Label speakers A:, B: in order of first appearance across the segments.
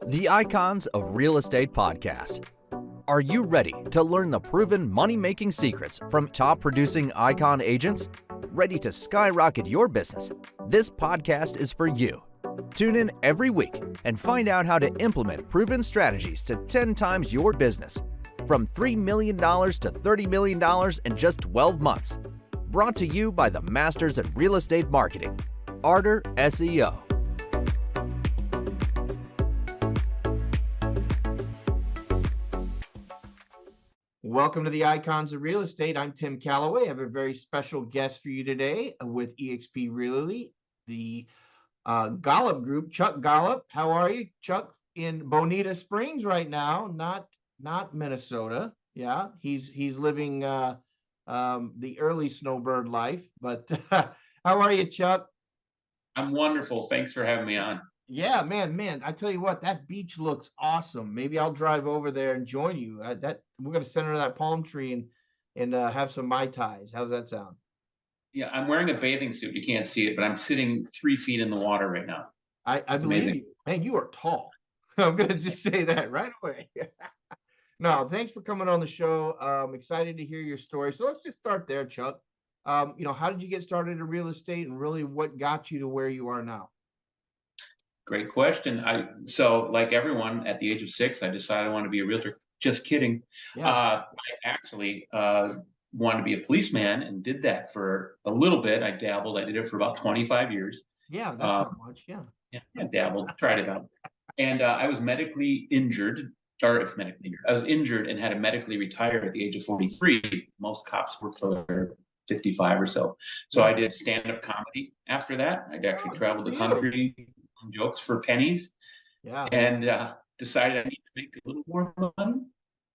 A: The Icons of Real Estate Podcast. Are you ready to learn the proven money-making secrets from top-producing icon agents? Ready to skyrocket your business? This podcast is for you. Tune in every week and find out how to implement proven strategies to 10 times your business. From $3 million to $30 million in just 12 months. Brought to you by the Masters in Real Estate Marketing, Arter SEO.
B: Welcome to the Icons of Real Estate. I'm Tim Calloway. I have a very special guest for you today with eXp Realty, the Gollop Group, Chuck Gollop. How are you, Chuck? In Bonita Springs right now, not Minnesota. Yeah, he's living the early snowbird life. But how are you, Chuck?
C: I'm wonderful. Thanks for having me on.
B: Yeah, man. I tell you what, that beach looks awesome. Maybe I'll drive over there and join you. We're gonna sit under that palm tree and have some Mai Tais. How's that sound?
C: Yeah, I'm wearing a bathing suit. You can't see it, but I'm sitting 3 feet in the water right now.
B: I believe
C: amazing.
B: you. Man, you are tall. I'm gonna just say that right away. No, thanks for coming on the show. I'm excited to hear your story. So let's just start there, Chuck. How did you get started in real estate, and really what got you to where you are now?
C: Great question. So like everyone at the age of 6, I decided I want to be a realtor. Just kidding.
B: Yeah.
C: I actually wanted to be a policeman and did that for a little bit. I dabbled. I did it for about 25 years.
B: Yeah, that's not much. Yeah.
C: Yeah, I dabbled, tried it out. And I was medically injured, or if medically injured, I was injured and had to medically retire at the age of 43. Most cops work till they're 55 or so. So I did stand-up comedy after that. I'd actually traveled the country, jokes for pennies,
B: Yeah.
C: and decided I need to make a little more money.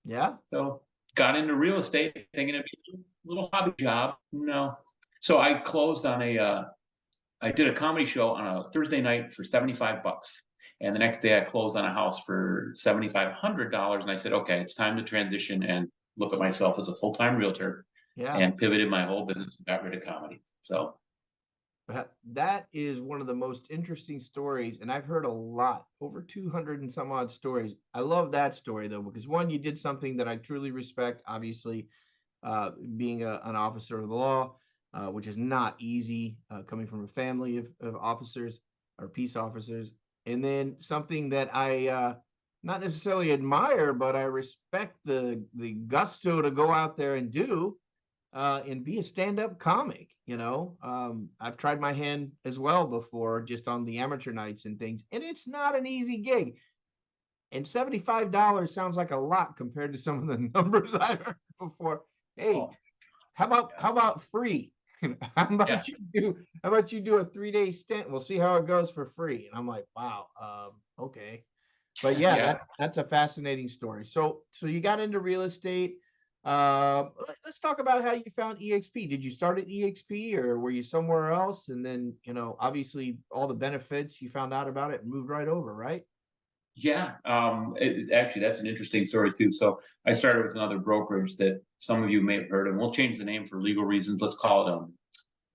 B: Yeah.
C: So got into real estate thinking it'd be a little hobby job. No. So I closed on I did a comedy show on a Thursday night for $75. And the next day I closed on a house for $7,500. And I said, okay, it's time to transition and look at myself as a full-time realtor.
B: Yeah.
C: And pivoted my whole business and got rid of comedy. So
B: that is one of the most interesting stories, and I've heard a lot, over 200 and some odd stories. I love that story though, because one, you did something that I truly respect, obviously, being an officer of the law, which is not easy, coming from a family of officers or peace officers. And then something that I not necessarily admire, but I respect the gusto to go out there and do, and be a stand-up comic. I've tried my hand as well before, just on the amateur nights and things, and it's not an easy gig. And $75 sounds like a lot compared to some of the numbers I've heard before. Hey, how about free? How about you do a 3-day stint? We'll see how it goes for free. And I'm like, wow, okay. But yeah, that's a fascinating story. So you got into real estate. Let's talk about how you found eXp. Did you start at eXp, or were you somewhere else? And then, obviously all the benefits, you found out about it and moved right over, right?
C: yeah, actually, that's an interesting story too. So I started with another brokerage that some of you may have heard, and we'll change the name for legal reasons. Let's call it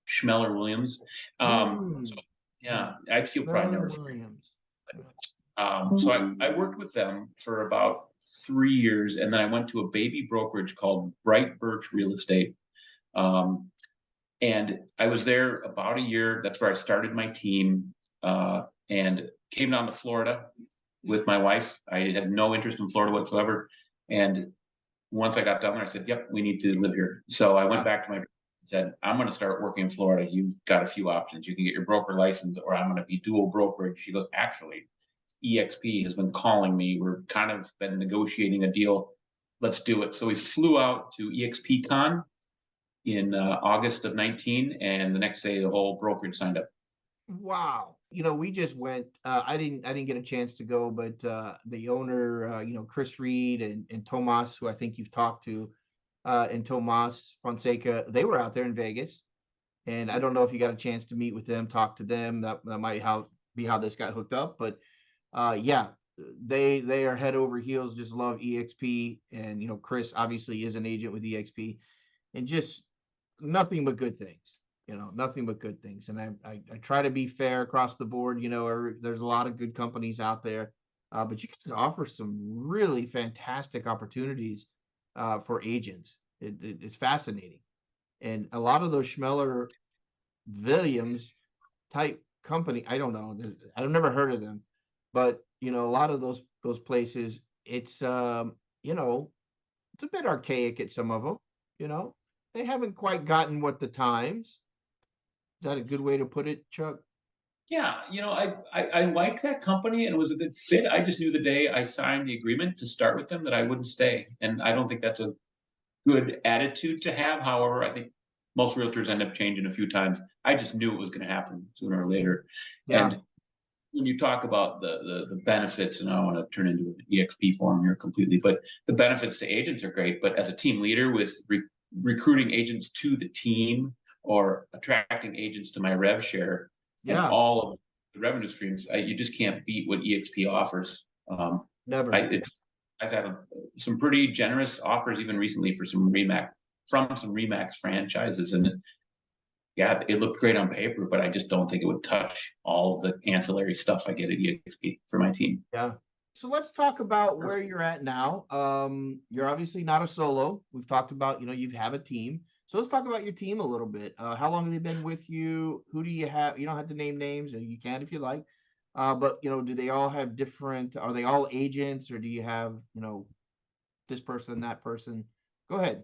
C: Schmeller Williams. So yeah, I feel probably never.
B: Williams.
C: So I worked with them for about 3 years, and then I went to a baby brokerage called Bright Birch Real Estate. And I was there about a year. That's where I started my team, and came down to Florida with my wife. I had no interest in Florida whatsoever. And once I got down there, I said, yep, we need to live here. So I went back to my and said, I'm going to start working in Florida. You've got a few options. You can get your broker license, or I'm going to be dual brokerage. She goes, actually, eXp has been calling me. We're kind of been negotiating a deal. Let's do it. So we flew out to eXp Con in August of 19, and the next day the whole brokerage signed up.
B: Wow. We just went, I didn't get a chance to go, but the owner, Chris Reed and Tomas, who I think you've talked to, and Tomas Fonseca, they were out there in Vegas. And I don't know if you got a chance to meet with them, talk to them. That might be how this got hooked up. But yeah, they are head over heels, just love eXp. And Chris obviously is an agent with eXp, and just nothing but good things. Nothing but good things. And I try to be fair across the board. There's a lot of good companies out there. But you guys offer some really fantastic opportunities for agents. It's fascinating. And a lot of those Schmeller Williams type company, I don't know, I've never heard of them, but a lot of those places, it's you know, it's a bit archaic at some of them, you know. They haven't quite gotten what the times. Is that a good way to put it, Chuck?
C: Yeah, I like that company and it was a good fit. I just knew the day I signed the agreement to start with them that I wouldn't stay. And I don't think that's a good attitude to have. However, I think most realtors end up changing a few times. I just knew it was going to happen sooner or later.
B: Yeah,
C: And when you talk about the benefits, and I don't want to turn into an EXP forum here completely, but the benefits to agents are great. But as a team leader with recruiting agents to the team or attracting agents to my rev share and
B: yeah,
C: all of the revenue streams, you just can't beat what EXP offers. I,
B: never.
C: it, I've had some pretty generous offers even recently for some Remax franchises, and yeah, it looked great on paper, but I just don't think it would touch all of the ancillary stuff I get at EXP for my team.
B: Yeah. So let's talk about where you're at now. You're obviously not a solo. We've talked about, you have a team. So let's talk about your team a little bit. How long have they been with you? Who do you have? You don't have to name names, and you can if you like. But do they all have different? Are they all agents, or do you have, this person, that person? Go ahead.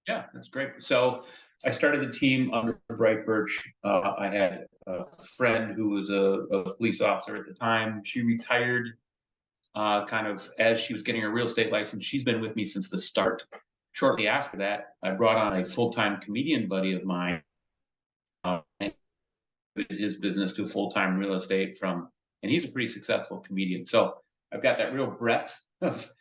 C: Yeah, that's great. So I started the team under Bright Birch. I had a friend who was a police officer at the time. She retired kind of as she was getting her real estate license. She's been with me since the start. Shortly after that, I brought on a full-time comedian buddy of mine, and his business to full-time real estate and he's a pretty successful comedian. So I've got that real breadth of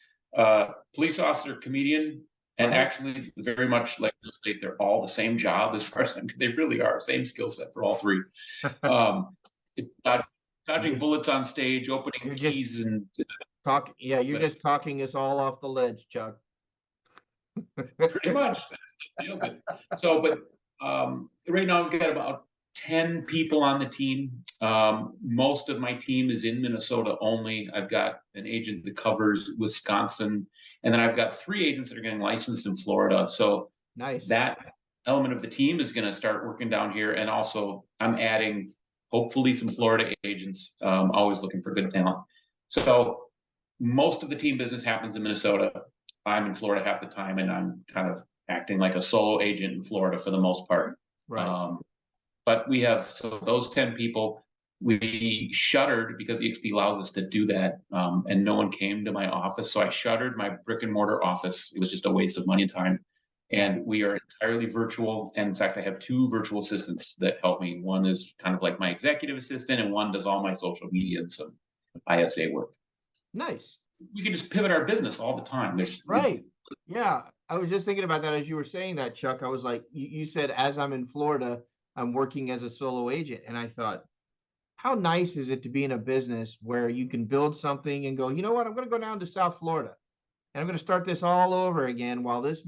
C: police officer, comedian, and
B: Right.
C: actually very much like real estate. They're all the same job as far as they really are, same skill set for all three. Um, dodging
B: You're,
C: bullets on stage, opening
B: you're just
C: keys, and
B: yeah, you're
C: but
B: just talking us all off the ledge, Chuck.
C: pretty much that's the deal. But right now I've got about 10 people on the team. Most of my team is in Minnesota only. I've got an agent that covers Wisconsin, and then I've got 3 agents that are getting licensed in Florida. So
B: Nice.
C: that element of the team is going to start working down here. And also, I'm adding hopefully some Florida agents, always looking for good talent. So most of the team business happens in Minnesota. I'm in Florida half the time, and I'm kind of acting like a solo agent in Florida for the most part.
B: Right.
C: But we have those 10 people. We shuttered because EXP allows us to do that, and no one came to my office. So I shuttered my brick and mortar office. It was just a waste of money and time. And we are entirely virtual. And in fact, I have 2 virtual assistants that help me. One is kind of like my executive assistant, and one does all my social media and some ISA work.
B: Nice.
C: We can just pivot our business all the time.
B: Right. Yeah. I was just thinking about that as you were saying that, Chuck. I was like, you said, as I'm in Florida, I'm working as a solo agent. And I thought, how nice is it to be in a business where you can build something and go, you know what, I'm going to go down to South Florida and I'm going to start this all over again while this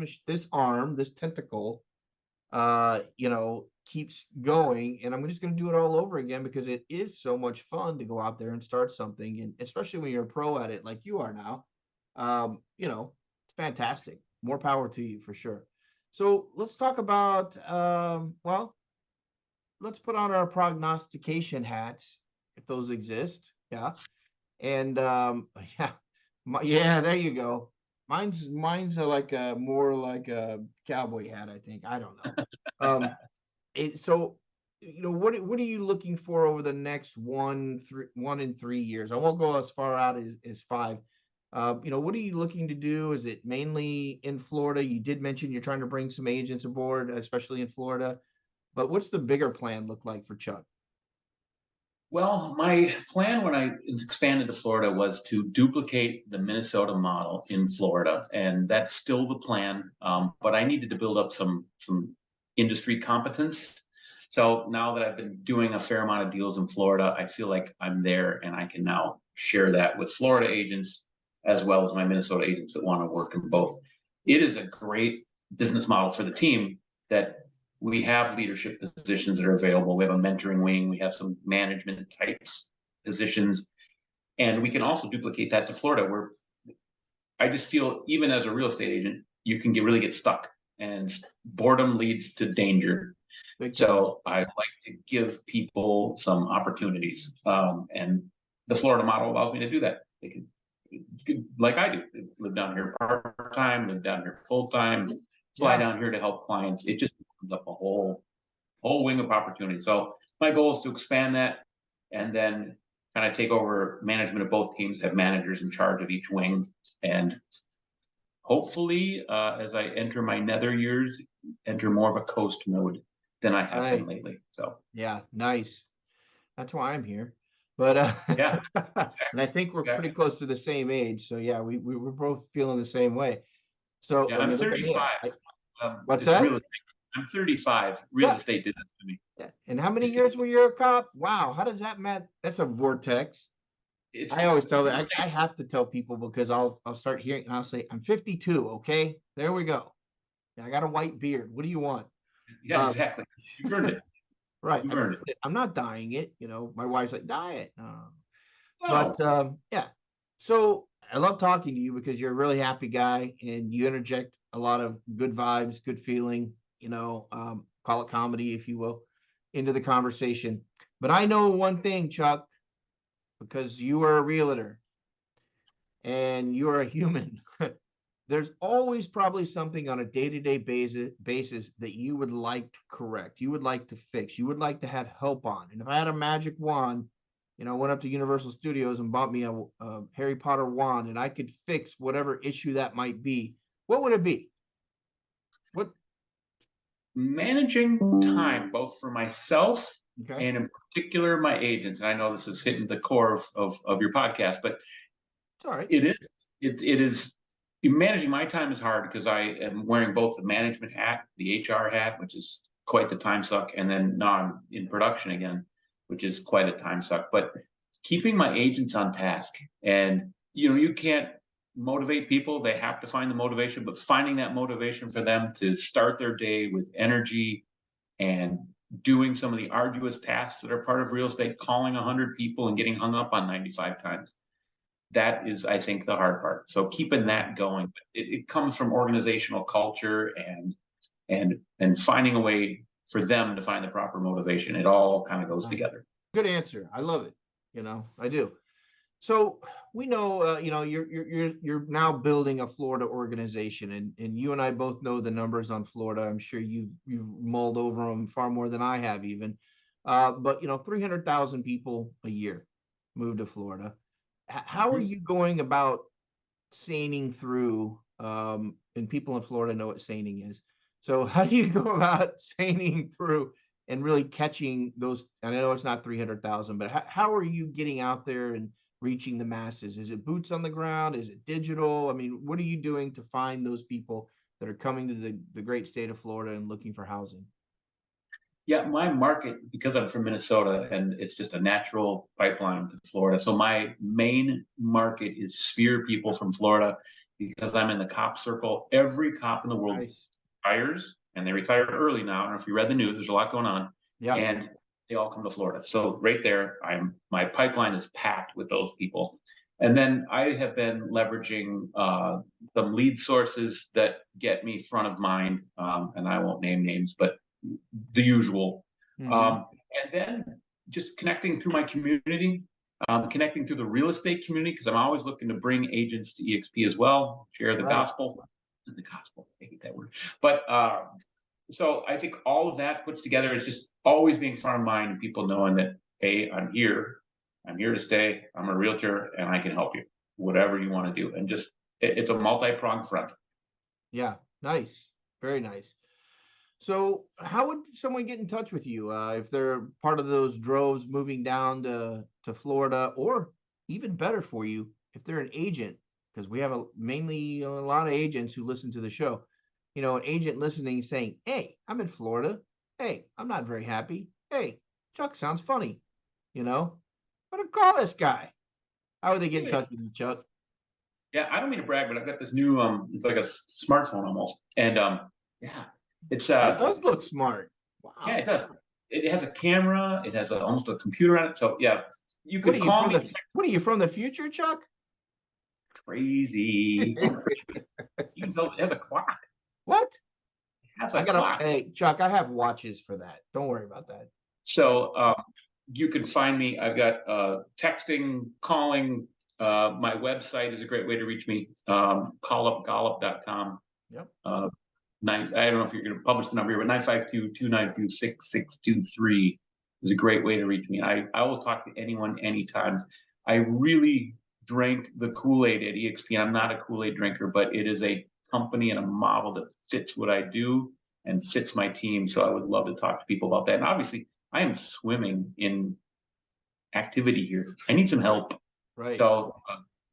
B: arm, this tentacle, keeps going. And I'm just going to do it all over again because it is so much fun to go out there and start something. And especially when you're a pro at it like you are now, it's fantastic. More power to you for sure. So let's talk about, let's put on our prognostication hats if those exist. Yeah. And yeah, yeah, there you go. Mine's like a more like a cowboy hat, I think. I don't know. So what are you looking for over the next 1 and 3 years? I won't go as far out as 5. What are you looking to do? Is it mainly in Florida? You did mention you're trying to bring some agents aboard, especially in Florida. But what's the bigger plan look like for Chuck?
C: Well, my plan when I expanded to Florida was to duplicate the Minnesota model in Florida, and that's still the plan. But I needed to build up some industry competence. So now that I've been doing a fair amount of deals in Florida, I feel like I'm there, and I can now share that with Florida agents as well as my Minnesota agents that want to work in both. It is a great business model for the team that we have leadership positions that are available. We have a mentoring wing. We have some management types positions. And we can also duplicate that to Florida, where I just feel even as a real estate agent, you can really get stuck, and boredom leads to danger. So I like to give people some opportunities, and the Florida model allows me to do that. They can, like I do, live down here part time, live down here full time, fly down here to help clients. It just opens up a whole wing of opportunity. So my goal is to expand that, and then kind of take over management of both teams, have managers in charge of each wing, and hopefully, as I enter my nether years, enter more of a coast mode than I have been lately. So
B: yeah, nice. That's why I'm here. But
C: yeah,
B: and I think we're pretty close to the same age. So yeah, we're both feeling the same way. So
C: yeah,
B: I
C: I'm
B: mean, look at me.
C: 35.
B: What's
C: It's
B: that?
C: real estate. I'm 35. Real estate did this to me.
B: Yeah. And how many years were you a cop? Wow, how does that math? That's a vortex. I always tell that I have to tell people, because I'll start hearing and I'll say, I'm 52. Okay, there we go. I got a white beard. What do you want?
C: Yeah, exactly. You've earned it.
B: Right.
C: You've earned it.
B: I'm not dying it. My wife's like, dye it.
C: No.
B: But yeah. So I love talking to you because you're a really happy guy and you interject a lot of good vibes, good feeling, call it comedy, if you will, into the conversation. But I know one thing, Chuck, because you are a realtor and you're a human. There's always probably something on a day-to-day basis that you would like to correct, you would like to fix, you would like to have help on. And if I had a magic wand, I went up to Universal Studios and bought me a Harry Potter wand, and I could fix whatever issue that might be, what would it be? What?
C: Managing time, both for myself and in particular my agents. And I know this is hitting the core of your podcast, but
B: all right.
C: It is managing my time is hard because I am wearing both the management hat, the HR hat, which is quite the time suck, and then now I'm in production again, which is quite a time suck. But keeping my agents on task, and you can't motivate people; they have to find the motivation. But finding that motivation for them to start their day with energy and doing some of the arduous tasks that are part of real estate, calling 100 people and getting hung up on 95 times. That is, I think, the hard part. So keeping that going, it comes from organizational culture and finding a way for them to find the proper motivation. It all kind of goes together.
B: Good answer. I love it. I do. So we know, you're now building a Florida organization, and you and I both know the numbers on Florida. I'm sure you've mulled over them far more than I have even. But 300,000 people a year move to Florida. How are you going about seining through? And people in Florida know what seining is. So how do you go about seining through and really catching those? And I know it's not 300,000, but how are you getting out there and reaching the masses? Is it boots on the ground? Is it digital? I mean, what are you doing to find those people that are coming to the great state of Florida and looking for housing?
C: Yeah, my market, because I'm from Minnesota and it's just a natural pipeline to Florida. So my main market is sphere people from Florida because I'm in the cop circle. Every cop in the world retires, and they retire early now. I don't know if you read the news, there's a lot going on. Yeah. And they all come to Florida. So right there, my pipeline is packed with those people. And then I have been leveraging some lead sources that get me front of mind, and I won't name names, but the usual. And then just connecting through my community, connecting through the real estate community, because I'm always looking to bring agents to EXP as well, share the gospel. The gospel, I hate that word. But so I think all of that puts together is just always being front of mind, and people knowing that, hey, I'm here to stay, I'm a realtor, and I can help you, whatever you want to do. And just, it's a multi-pronged front.
B: Yeah, nice, very nice. So how would someone get in touch with you if they're part of those droves moving down to Florida, or even better for you, if they're an agent? Because we have mainly a lot of agents who listen to the show. An agent listening saying, hey, I'm in Florida. Hey, I'm not very happy. Hey, Chuck sounds funny. I'm gonna call this guy. How would they get in touch with you, Chuck?
C: Yeah, I don't mean to brag, but I've got this new it's like a smartphone almost. And yeah. It
B: does look smart. Wow.
C: Yeah, it does. It has a camera. It has almost a computer on it. So yeah, You
B: What
C: could
B: are you
C: call
B: from
C: me.
B: what are you from the future, Chuck?
C: Crazy. You know, it has a clock.
B: What?
C: It has
B: I
C: a
B: gotta,
C: clock.
B: hey, Chuck, I have watches for that. Don't worry about that.
C: So you can find me. I've got texting, calling. My website is a great way to reach me. Gollop.com.
B: Yep.
C: I don't know if you're going to publish the number here, but 952-292-6623 is a great way to reach me. I will talk to anyone anytime. I really drank the Kool-Aid at EXP. I'm not a Kool-Aid drinker, but it is a company and a model that fits what I do and fits my team. So I would love to talk to people about that. And obviously, I am swimming in activity here. I need some help.
B: Right.
C: So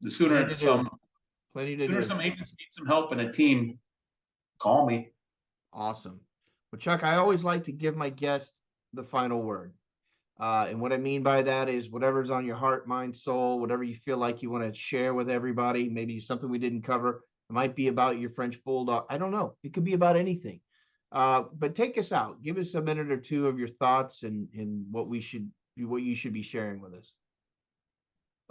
C: the
B: Plenty
C: sooner
B: to do.
C: some agents need some help and a team, call me.
B: Awesome. Well, Chuck, I always like to give my guests the final word. And what I mean by that is whatever's on your heart, mind, soul, whatever you feel like you want to share with everybody, maybe something we didn't cover. It might be about your French Bulldog. I don't know. It could be about anything. But take us out. Give us a minute or two of your thoughts and what you should be sharing with us.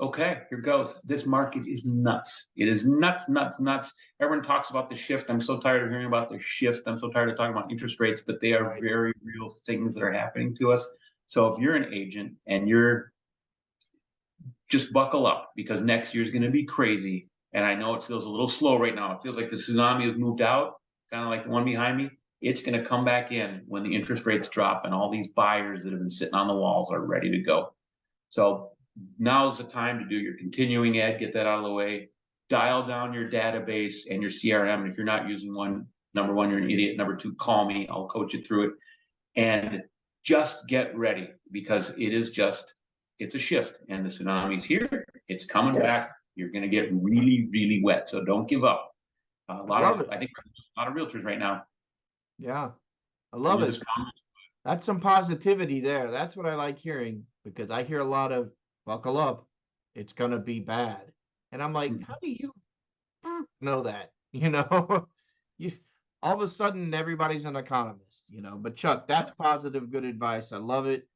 C: Okay, here goes. This market is nuts. It is nuts, nuts, nuts. Everyone talks about the shift. I'm so tired of hearing about the shift. I'm so tired of talking about interest rates, but they are very real things that are happening to us. So if you're an agent and you're just buckle up because next year's going to be crazy. And I know it feels a little slow right now. It feels like the tsunami has moved out, kind of like the one behind me. It's going to come back in when the interest rates drop and all these buyers that have been sitting on the walls are ready to go. So now's the time to do your continuing ed, get that out of the way, dial down your database and your CRM. And if you're not using one, number one, you're an idiot. Number two, call me. I'll coach you through it. And just get ready because it's a shift and the tsunami's here. It's coming back. You're going to get really, really wet. So don't give up. I think a lot of realtors right now.
B: Yeah, I love it. That's some positivity there. That's what I like hearing because I hear a lot of buckle up. It's going to be bad. And I'm like, how do you know that? You all of a sudden everybody's an economist, but Chuck, that's positive, good advice. I love it.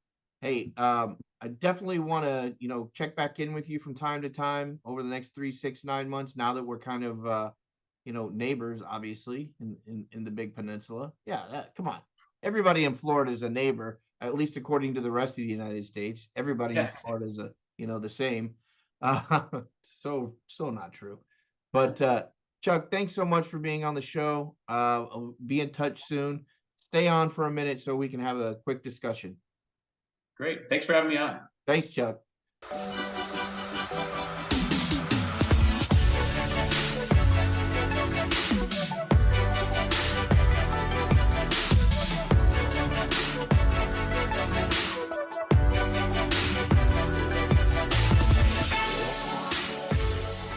B: Hey, I definitely want to, check back in with you from time to time over the next 3, 6, 9 months now that we're kind of, neighbors, obviously, in the big peninsula. Yeah, come on. Everybody in Florida is a neighbor, at least according to the rest of the United States. Everybody in Florida is the same. So not true. But Chuck, thanks so much for being on the show. I'll be in touch soon. Stay on for a minute so we can have a quick discussion.
C: Great. Thanks for having me on.
B: Thanks, Chuck.